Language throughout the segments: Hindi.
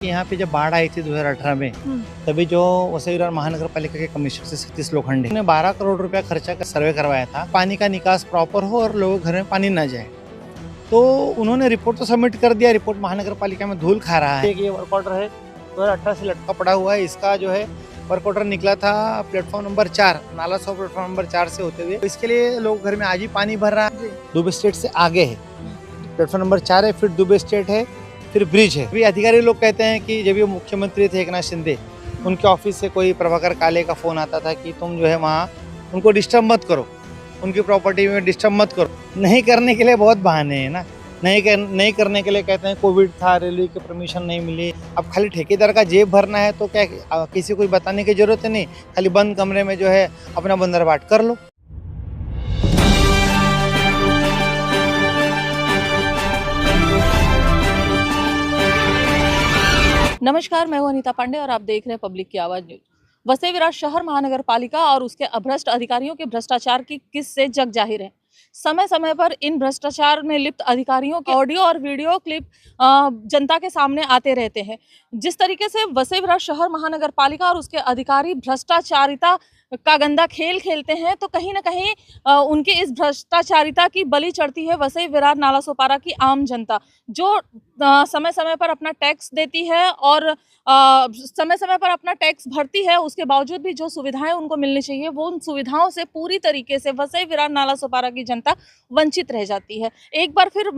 यहाँ पे जब बाढ़ आई थी 2018 में, तभी जो वसई विरार महानगर पालिका के कमिश्नर से सतीश लोखंडे ने 12 करोड़ रुपया खर्चा कर सर्वे करवाया था, पानी का निकास प्रॉपर हो और लोगों के घर में पानी न जाए। तो उन्होंने रिपोर्ट तो सबमिट कर दिया, रिपोर्ट महानगर पालिका में धूल खा रहा है। ये वर्क ऑर्डर है 2018 से लटका पड़ा हुआ है। इसका जो है वर्क ऑर्डर निकला था प्लेटफॉर्म नंबर 4, नाला 100 प्लेटफॉर्म नंबर 4 से होते हुए। इसके लिए लोग घर में आज ही पानी भर रहा है। दुबे स्टेट से आगे है, प्लेटफॉर्म नंबर 4 है, फिर दुबे स्टेट है, फिर ब्रिज है। अभी अधिकारी लोग कहते हैं कि जब ये मुख्यमंत्री थे एकनाथ शिंदे, उनके ऑफिस से कोई प्रभाकर काले का फोन आता था कि तुम जो है वहाँ उनको डिस्टर्ब मत करो, उनकी प्रॉपर्टी में डिस्टर्ब मत करो। नहीं करने के लिए बहुत बहाने हैं ना, नहीं करने के लिए कहते हैं कोविड था, रेलवे की परमिशन नहीं मिली। अब खाली ठेकेदार का जेब भरना है तो क्या किसी को बताने की जरूरत नहीं, खाली बंद कमरे में जो है अपना बंदरबाट कर लो। नमस्कार, मैं हूं अनीता पांडे और आप देख रहे हैं पब्लिक की आवाज न्यूज। वसई विरार शहर महानगर पालिका और उसके अभ्रष्ट अधिकारियों के भ्रष्टाचार की किस्से जग जाहिर है। समय समय पर इन भ्रष्टाचार में लिप्त अधिकारियों के ऑडियो और वीडियो क्लिप जनता के सामने आते रहते हैं। जिस तरीके से वसई विरार शहर महानगर पालिका और उसके अधिकारी भ्रष्टाचारिता का गंदा खेल खेलते हैं, तो कहीं ना कहीं उनके इस भ्रष्टाचारिता की बलि चढ़ती है वसई विरार नाला सोपारा की आम जनता, जो समय समय पर अपना टैक्स देती है और समय समय पर अपना टैक्स भरती है। उसके बावजूद भी जो सुविधाएं उनको मिलनी चाहिए, वो उन सुविधाओं से पूरी तरीके से वसई विरार नाला सोपारा की जनता वंचित रह जाती है। एक बार फिर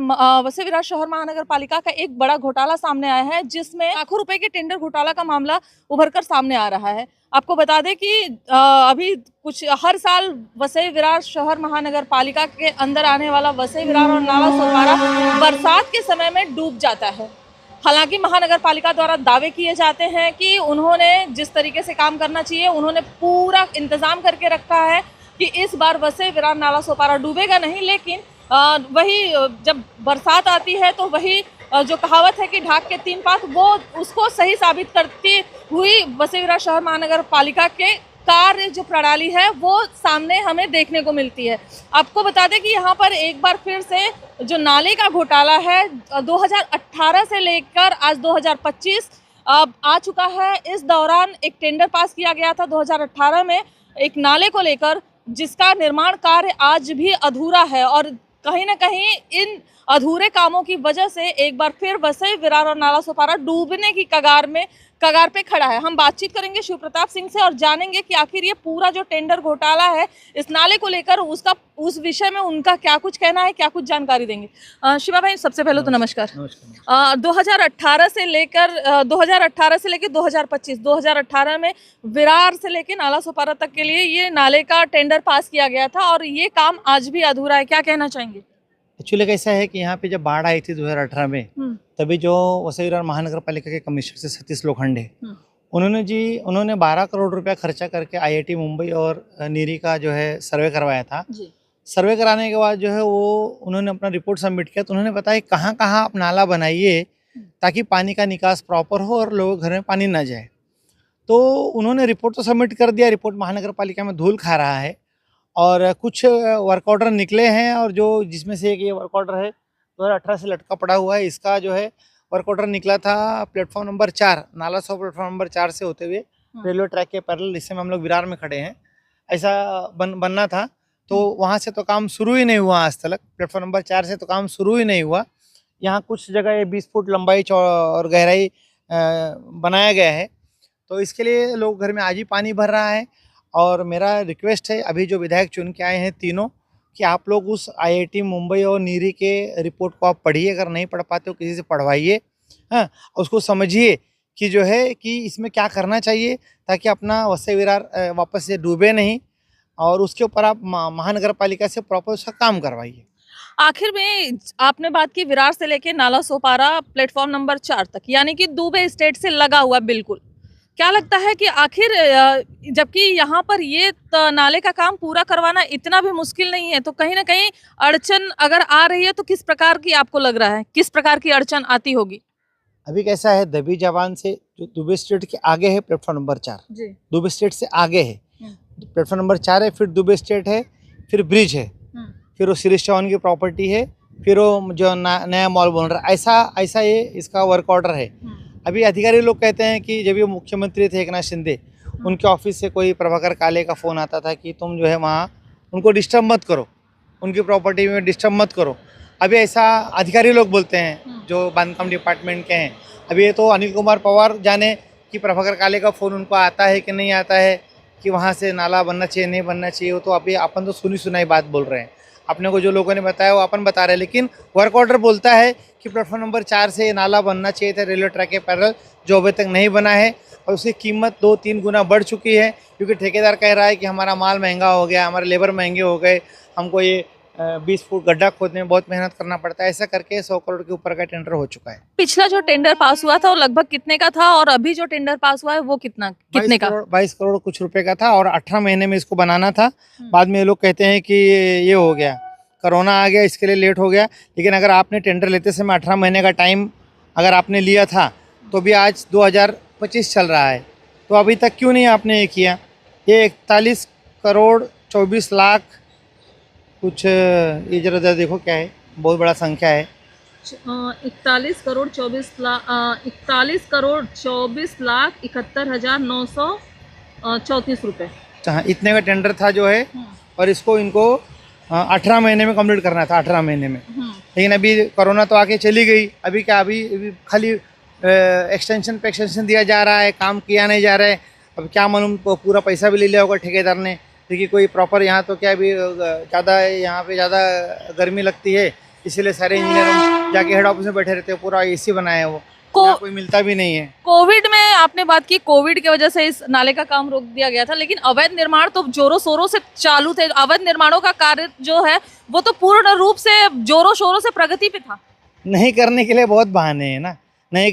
वसई विरार शहर महानगर पालिका का एक बड़ा घोटाला सामने आया है, जिसमें लाखों रुपए के टेंडर घोटाला का मामला उभरकर सामने आ रहा है। आपको बता दें कि अभी कुछ हर साल वसई विरार शहर महानगर पालिका के अंदर आने वाला वसई विरार और नाला सोपारा बरसात के समय में डूब जाता है। हालांकि महानगर पालिका द्वारा दावे किए जाते हैं कि उन्होंने जिस तरीके से काम करना चाहिए, उन्होंने पूरा इंतजाम करके रखा है कि इस बार वसई विरार नाला सोपारा डूबेगा नहीं। लेकिन वही जब बरसात आती है तो वही जो कहावत है कि ढाक के 3 पात, वो उसको सही साबित करती हुई वसई विरार शहर महानगर पालिका के कार्य जो प्रणाली है वो सामने हमें देखने को मिलती है। आपको बता दें कि यहाँ पर एक बार फिर से जो नाले का घोटाला है 2018 से लेकर आज 2025 अब आ चुका है। इस दौरान एक टेंडर पास किया गया था 2018 में एक नाले को लेकर, जिसका निर्माण कार्य आज भी अधूरा है और कहीं ना कहीं इन अधूरे कामों की वजह से एक बार फिर वसई विरार और नाला सोपारा डूबने की कगार पे खड़ा है। हम बातचीत करेंगे शिव प्रताप सिंह से और जानेंगे कि आखिर ये पूरा जो टेंडर घोटाला है इस नाले को लेकर उस विषय में उनका क्या कुछ कहना है, क्या कुछ जानकारी देंगे। शिवा भाई, सबसे पहले तो नमस्कार। 2018 से लेकर 2025 2018 में विरार से लेकर नाला सोपारा तक के लिए ये नाले का टेंडर पास किया गया था और ये काम आज भी अधूरा है, क्या कहना चाहेंगे? एक्चुअली कैसा है कि यहाँ पे जब बाढ़ आई थी 2018 में, तभी जो वसई विरार महानगर पालिका के कमिश्नर से सतीश लोखंडे, उन्होंने 12 करोड़ रुपया खर्चा करके IIT मुंबई और नीरी का जो है सर्वे करवाया था। सर्वे कराने के बाद जो है वो उन्होंने अपना रिपोर्ट सबमिट किया, तो उन्होंने बताया कहाँ कहाँ आप नाला बनाइए ताकि पानी का निकास प्रॉपर हो और लोगों के घर में पानी ना जाए। तो उन्होंने रिपोर्ट तो सबमिट कर दिया, रिपोर्ट महानगर पालिका में धूल खा रहा है और कुछ वर्क ऑर्डर निकले हैं, और जो जिसमें से एक ये वर्क ऑर्डर है 2018 से लटका पड़ा हुआ है। इसका जो है वर्क ऑर्डर निकला था प्लेटफॉर्म नंबर 4, नाला 100 प्लेटफॉर्म नंबर 4 से होते हुए रेलवे ट्रैक के पैरेलल। इस समय हम लोग विरार में खड़े हैं, ऐसा बनना था। तो वहाँ से तो काम शुरू ही नहीं हुआ आज तक, प्लेटफॉर्म नंबर 4 से तो काम शुरू ही नहीं हुआ। यहाँ कुछ जगह 20 फुट लंबाई और गहराई बनाया गया है, तो इसके लिए लोग घर में आज ही पानी भर रहा है। और मेरा रिक्वेस्ट है अभी जो विधायक चुन के आए हैं तीनों, कि आप लोग उस IIT मुंबई और नीरी के रिपोर्ट को आप पढ़िए, अगर नहीं पढ़ पाते हो किसी से पढ़वाइए, हाँ, उसको समझिए कि जो है कि इसमें क्या करना चाहिए ताकि अपना वसई विरार वापस से डूबे नहीं, और उसके ऊपर आप महानगर पालिका से प्रॉपर उसका काम करवाइए। आखिर में आपने बात की विरार से लेके नाला सोपारा प्लेटफॉर्म नंबर 4 तक, यानी कि दुबे स्टेट से लगा हुआ, बिल्कुल। क्या लगता है कि आखिर जबकि यहाँ पर ये नाले का काम पूरा करवाना इतना भी मुश्किल नहीं है, तो कहीं ना कहीं अड़चन अगर आ रही है तो किस प्रकार की आपको लग रहा है, किस प्रकार की अड़चन आती होगी? अभी कैसा है, दबी जबान से जो दुबे स्टेट के आगे है प्लेटफॉर्म नंबर 4, दुबे स्टेट से आगे है, प्लेटफॉर्म नंबर 4 है, फिर दुबे स्टेट है, फिर ब्रिज है, फिर वो शिरीष चौहान की प्रॉपर्टी है, फिर वो जो नया मॉल बन रहा है, ऐसा ये इसका वर्क ऑर्डर है। अभी अधिकारी लोग कहते हैं कि जब ये मुख्यमंत्री थे एकनाथ शिंदे, उनके ऑफिस से कोई प्रभाकर काले का फ़ोन आता था कि तुम जो है वहाँ उनको डिस्टर्ब मत करो, उनकी प्रॉपर्टी में डिस्टर्ब मत करो। अभी ऐसा अधिकारी लोग बोलते हैं जो बांधकाम डिपार्टमेंट के हैं। अभी ये तो अनिल कुमार पवार जाने कि प्रभाकर काले का फ़ोन उनको आता है कि नहीं आता है, कि वहाँ से नाला बनना चाहिए नहीं बनना चाहिए। वो तो अभी अपन तो सुनी सुनाई बात बोल रहे हैं। अपने को जो लोगों ने बताया वो अपन बता रहे हैं, लेकिन वर्क ऑर्डर बोलता है कि प्लेटफॉर्म नंबर 4 से ये नाला बनना चाहिए था रेलवे ट्रैक के पैरेलल, जो अभी तक नहीं बना है और उसकी कीमत 2-3 गुना बढ़ चुकी है, क्योंकि ठेकेदार कह रहा है कि हमारा माल महंगा हो गया, हमारे लेबर महंगे हो गए, हमको ये 20 फुट गड्ढा खोदने में बहुत मेहनत करना पड़ता है। ऐसा करके 100 करोड़ के ऊपर का टेंडर हो चुका है। पिछला जो टेंडर पास हुआ था वो लगभग कितने का था और अभी जो टेंडर पास हुआ है वो कितने का? 22 करोड़ कुछ रुपए का था और 18 महीने में इसको बनाना था। बाद में ये लोग कहते हैं कि ये हो गया, कोरोना आ गया, इसके लिए लेट हो गया। लेकिन अगर आपने टेंडर लेते समय 18 महीने का टाइम अगर आपने लिया था तो भी आज 2025 चल रहा है, तो अभी तक क्यों नहीं आपने ये किया? ये 41 करोड़ 24 लाख कुछ, ये जरा देखो क्या है, बहुत बड़ा संख्या है। 41 करोड़ 24 लाख 41 करोड़ 24 लाख 71,934 रुपए। हाँ, इतने का टेंडर था जो है, और इनको 18 महीने में कंप्लीट करना था, 18 महीने में। लेकिन अभी कोरोना तो आके चली गई। अभी क्या, अभी खाली एक्सटेंशन पे एक्सटेंशन दिया जा रहा है, काम किया नहीं जा रहा है। अब क्या मालूम पूरा पैसा भी ले लिया होगा ठेकेदार ने, क्योंकि कोई प्रॉपर यहाँ तो क्या अभी ज़्यादा यहाँ पे ज़्यादा गर्मी लगती है, इसीलिए सारे इंजीनियर जाके हेड ऑफिस में बैठे रहते हैं। पूरा एसी बनाया है, वो कोई मिलता भी नहीं है। कोविड में आपने बात की, कोविड की वजह से इस नाले का काम रोक दिया गया था, लेकिन अवैध निर्माण तो जोरों शोरों से चालू थे। अवैध निर्माणों का कार्य जो है वो तो पूर्ण रूप से जोरों शोरों से प्रगति पे था। नहीं करने के लिए बहुत बहाने हैं ना, नहीं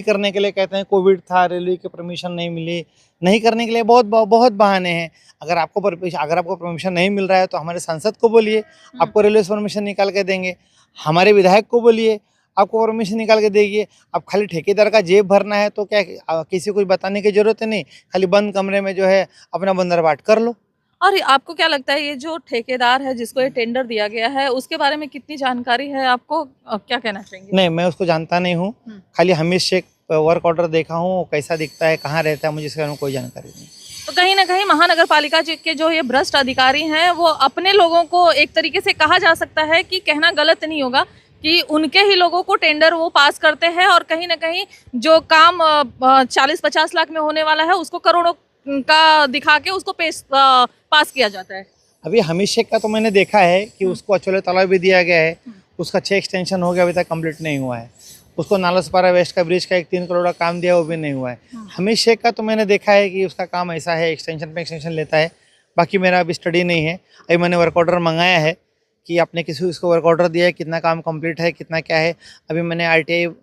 करने के लिए कहते हैं कोविड था, रेलवे की परमिशन नहीं मिली। नहीं करने के लिए बहुत बहाने हैं। अगर आपको परमिशन नहीं मिल रहा है तो हमारे सांसद को बोलिए, आपको रेलवे से परमिशन निकाल के देंगे। हमारे विधायक को बोलिए, आपको परमिशन निकाल के देंगे। अब खाली ठेकेदार का जेब भरना है तो क्या किसी को बताने की जरूरत नहीं, खाली बंद कमरे में जो है अपना बंदरबाट कर लो। और आपको क्या लगता है ये जो ठेकेदार है जिसको ये टेंडर दिया गया है, उसके बारे में कितनी जानकारी है आपको? क्या कहना चाहेंगे? नहीं, मैं उसको जानता नहीं हूँ। खाली हमीश शेख वर्क ऑर्डर देखा हूँ, कैसा दिखता है, कहाँ रहता है, मुझे इसके बारे में कोई जानकारी नहीं। तो कहीं ना कहीं महानगर पालिका के जो ये भ्रष्ट अधिकारी हैं वो अपने लोगों को, एक तरीके से कहा जा सकता है कि कहना गलत नहीं होगा कि उनके ही लोगों को टेंडर वो पास करते हैं, और कहीं ना कहीं जो काम 40-50 लाख में होने वाला है उसको करोड़ों का दिखा के उसको पास किया जाता है। अभी हमीश शेख का तो मैंने देखा है कि उसको अचोले तालाब भी दिया गया है, उसका 6 एक्सटेंशन हो गया, अभी तक कंप्लीट नहीं हुआ है। उसको नालसपारा वेस्ट का ब्रिज का 3 करोड़ का काम दिया, वो भी नहीं हुआ है। हमीश शेख का तो मैंने देखा है कि उसका काम ऐसा है, एक्सटेंशन पे एक्सटेंशन लेता है। बाकी मेरा अभी स्टडी नहीं है। अभी मैंने वर्क ऑर्डर मंगाया है कि आपने किसी उसको वर्क ऑर्डर दिया है, कितना काम कंप्लीट है, कितना क्या है। अभी मैंने RTI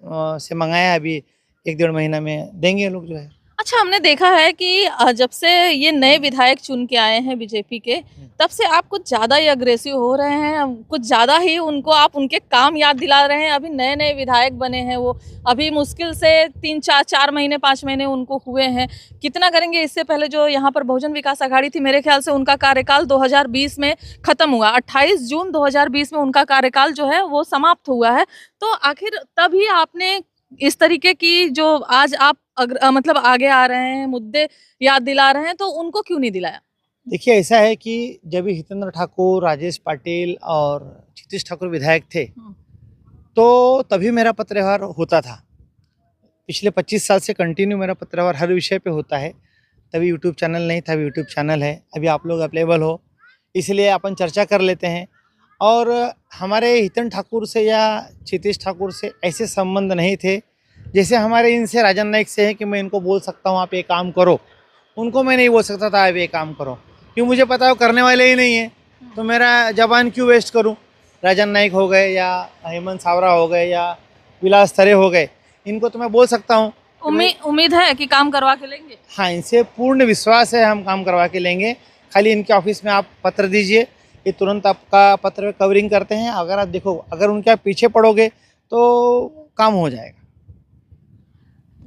से मंगाया है, अभी 1-1.5 महीना में देंगे ये लोग जो है। अच्छा, हमने देखा है कि जब से ये नए विधायक चुन के आए हैं बीजेपी के, तब से आप कुछ ज़्यादा ही अग्रेसिव हो रहे हैं, कुछ ज़्यादा ही उनको आप उनके काम याद दिला रहे हैं। अभी नए नए विधायक बने हैं वो, अभी मुश्किल से 3-4 महीने 5 महीने उनको हुए हैं। कितना करेंगे? इससे पहले जो यहाँ पर बहुजन विकास आघाड़ी थी, मेरे ख्याल से उनका कार्यकाल 2020 में ख़त्म हुआ। 28 जून 2020 में उनका कार्यकाल जो है वो समाप्त हुआ है। तो आखिर तभी आपने इस तरीके की जो आज आप मतलब आगे आ रहे हैं, मुद्दे याद दिला रहे हैं, तो उनको क्यों नहीं दिलाया? देखिए, ऐसा है कि जब हितेंद्र ठाकुर, राजेश पाटिल और क्षितिज ठाकुर विधायक थे तो तभी मेरा पत्र व्यवहार होता था। पिछले 25 साल से कंटिन्यू मेरा पत्र व्यवहार हर विषय पे होता है। तभी यूट्यूब चैनल नहीं था, अभी यूट्यूब चैनल है। अभी आप लोग अवेलेबल हो, इसलिए अपन चर्चा कर लेते हैं। और हमारे हितेंद्र ठाकुर से या क्षितिज ठाकुर से ऐसे संबंध नहीं थे जैसे हमारे इनसे राजन नाइक से है कि मैं इनको बोल सकता हूँ आप ये काम करो। उनको मैं नहीं बोल सकता था आप ये काम करो, क्यों? मुझे पता है वो करने वाले ही नहीं है, तो मेरा जबान क्यों वेस्ट करूँ? राजन नाइक हो गए या हेमंत सावरा हो गए या विलास तरे हो गए, इनको तो मैं बोल सकता हूँ। उम्मीद है कि काम करवा के लेंगे? हाँ, इनसे पूर्ण विश्वास है, हम काम करवा के लेंगे। खाली इनके ऑफिस में आप पत्र दीजिए, ये तुरंत आपका पत्र कवरिंग करते हैं। अगर आप देखो, अगर उनके आप पीछे पड़ोगे तो काम हो जाएगा।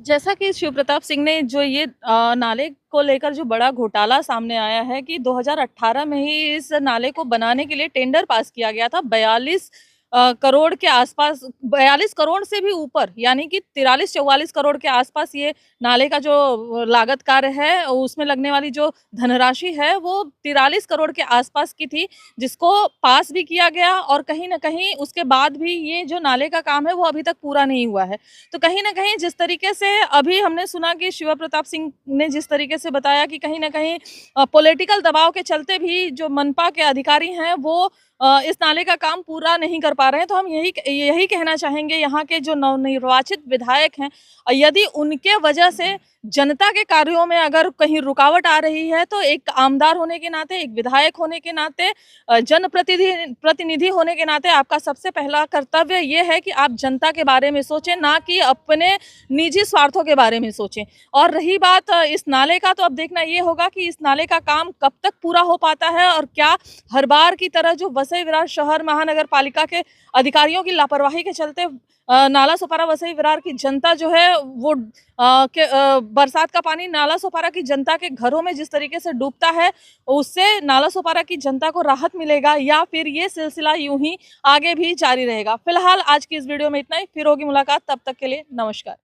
जैसा कि शिव प्रताप सिंह ने जो ये नाले को लेकर जो बड़ा घोटाला सामने आया है कि 2018 में ही इस नाले को बनाने के लिए टेंडर पास किया गया था। 42 करोड़ के आसपास, 42 करोड़ से भी ऊपर, यानी कि 43-44 करोड़ के आसपास ये नाले का जो लागत कार्य है, उसमें लगने वाली जो धनराशि है वो 43 करोड़ के आसपास की थी, जिसको पास भी किया गया और कहीं न कहीं उसके बाद भी ये जो नाले का काम है वो अभी तक पूरा नहीं हुआ है। तो कहीं न कहीं जिस तरीके से अभी हमने सुना कि शिव प्रताप सिंह ने जिस तरीके से बताया कि कहीं न कहीं पॉलिटिकल दबाव के चलते भी जो मनपा के अधिकारी हैं वो इस नाले का काम पूरा नहीं कर पा रहे हैं। तो हम यही कहना चाहेंगे यहाँ के जो नवनिर्वाचित विधायक हैं, यदि उनके वजह से जनता के कार्यों में अगर कहीं रुकावट आ रही है, तो एक आमदार होने के नाते, एक विधायक होने के नाते, प्रतिनिधि होने के नाते आपका सबसे पहला कर्तव्य ये है कि आप जनता के बारे में सोचें, ना कि अपने निजी स्वार्थों के बारे में सोचें। और रही बात इस नाले का, तो अब देखना ये होगा कि इस नाले का काम कब तक पूरा हो पाता है और क्या हर बार की तरह जो वसई विरार शहर महानगर पालिका के अधिकारियों की लापरवाही के चलते नाला सोपारा वसई विरार की जनता जो है वो बरसात का पानी नाला सोपारा की जनता के घरों में जिस तरीके से डूबता है, उससे नाला सोपारा की जनता को राहत मिलेगा या फिर ये सिलसिला यूं ही आगे भी जारी रहेगा। फिलहाल आज की इस वीडियो में इतना ही, फिर होगी मुलाकात, तब तक के लिए नमस्कार।